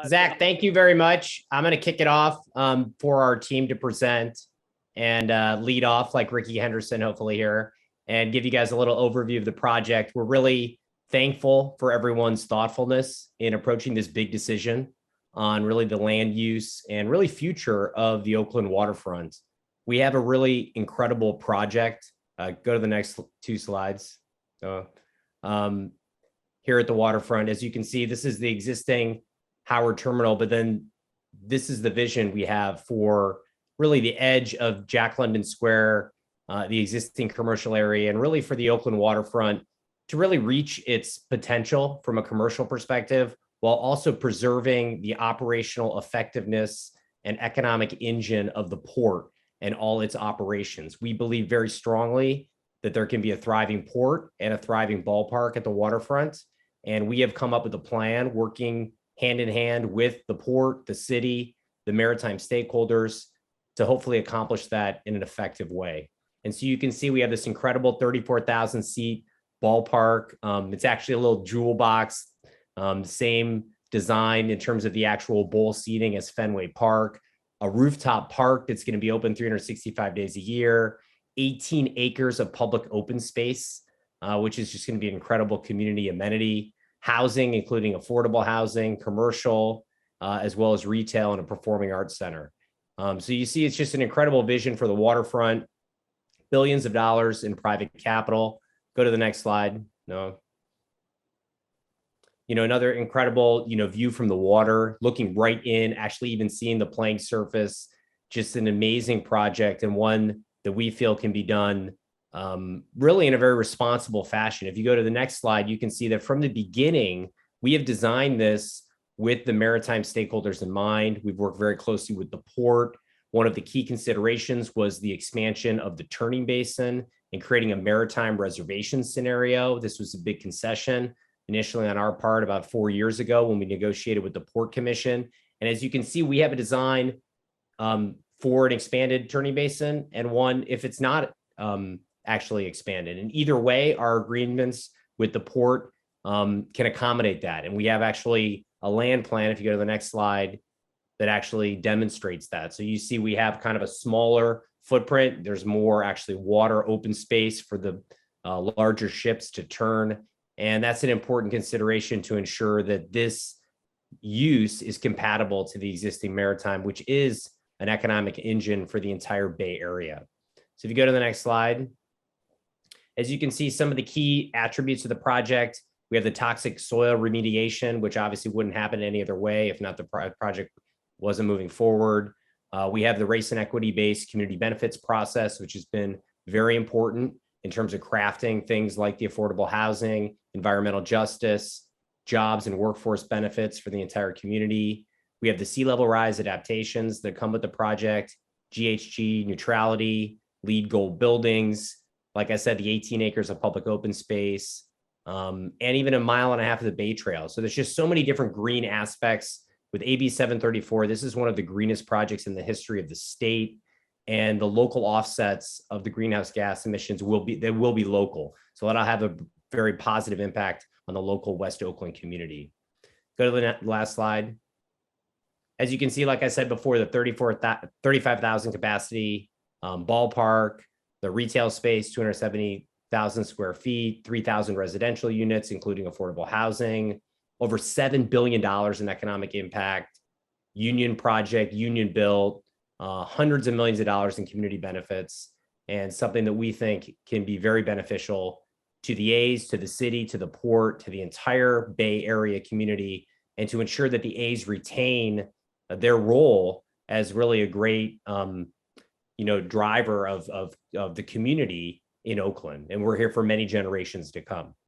Zach, thank you very much. I'm going to kick it off for our team to present and lead off like Ricky Henderson, hopefully here, and give you guys a little overview of the project. We're really thankful for everyone's thoughtfulness in approaching this big decision on really the land use and really future of the Oakland waterfront. We have a really incredible project. Go to the next two slides. Here at the waterfront, as you can see, this is the existing Howard Terminal, but then this is the vision we have for really the edge of Jack London Square, the existing commercial area, and really for the Oakland waterfront to really reach its potential from a commercial perspective, while also preserving the operational effectiveness and economic engine of the port and all its operations. We believe very strongly that there can be a thriving port and a thriving ballpark at the waterfront. And we have come up with a plan working hand in hand with the port, the city, the maritime stakeholders to hopefully accomplish that in an effective way. And so you can see we have this incredible 34,000 seat ballpark. It's actually a little jewel box, same design in terms of the actual bowl seating as Fenway Park, a rooftop park that's going to be open 365 days a year, 18 acres of public open space, which is just going to be an incredible community amenity, housing, including affordable housing, commercial, as well as retail and a performing arts center. So you see, it's just an incredible vision for the waterfront, billions of dollars in private capital. Go to the next slide. No. Another incredible, view from the water, looking right in, actually even seeing the playing surface, just an amazing project and one that we feel can be done really in a very responsible fashion. If you go to the next slide, you can see that from the beginning, we have designed this with the maritime stakeholders in mind. We've worked very closely with the port. One of the key considerations was the expansion of the turning basin and creating a maritime reservation scenario. This was a big concession initially on our part about 4 years ago when we negotiated with the Port Commission. And as you can see, we have a design for an expanded turning basin and one if it's not actually expanded. And either way, our agreements with the port can accommodate that. And we have actually a land plan, if you go to the next slide, that actually demonstrates that. So you see we have kind of a smaller footprint. There's more actually water open space for the larger ships to turn. And that's an important consideration to ensure that this use is compatible to the existing maritime, which is an economic engine for the entire Bay Area. So if you go to the next slide, as you can see, some of the key attributes of the project, we have the toxic soil remediation, which obviously wouldn't happen any other way if not the project wasn't moving forward. We have the race and equity-based community benefits process, which has been very important in terms of crafting things like the affordable housing, environmental justice, jobs and workforce benefits for the entire community. We have the sea level rise adaptations that come with the project, GHG neutrality, LEED gold buildings, like I said, the 18 acres of public open space, and even 1.5 miles of the Bay Trail. So there's just so many different green aspects with AB 734. This is one of the greenest projects in the history of the state. And the local offsets of the greenhouse gas emissions will be local. So that'll have a very positive impact on the local West Oakland community. Go to the last slide. As you can see, like I said before, the 35,000 capacity ballpark, the retail space, 270,000 square feet, 3,000 residential units, including affordable housing, over $7 billion in economic impact, union project, union built, hundreds of millions of dollars in community benefits, and something that we think can be very beneficial to the A's, to the city, to the port, to the entire Bay Area community, and to ensure that the A's retain their role as really a great, driver of the community in Oakland. And we're here for many generations to come.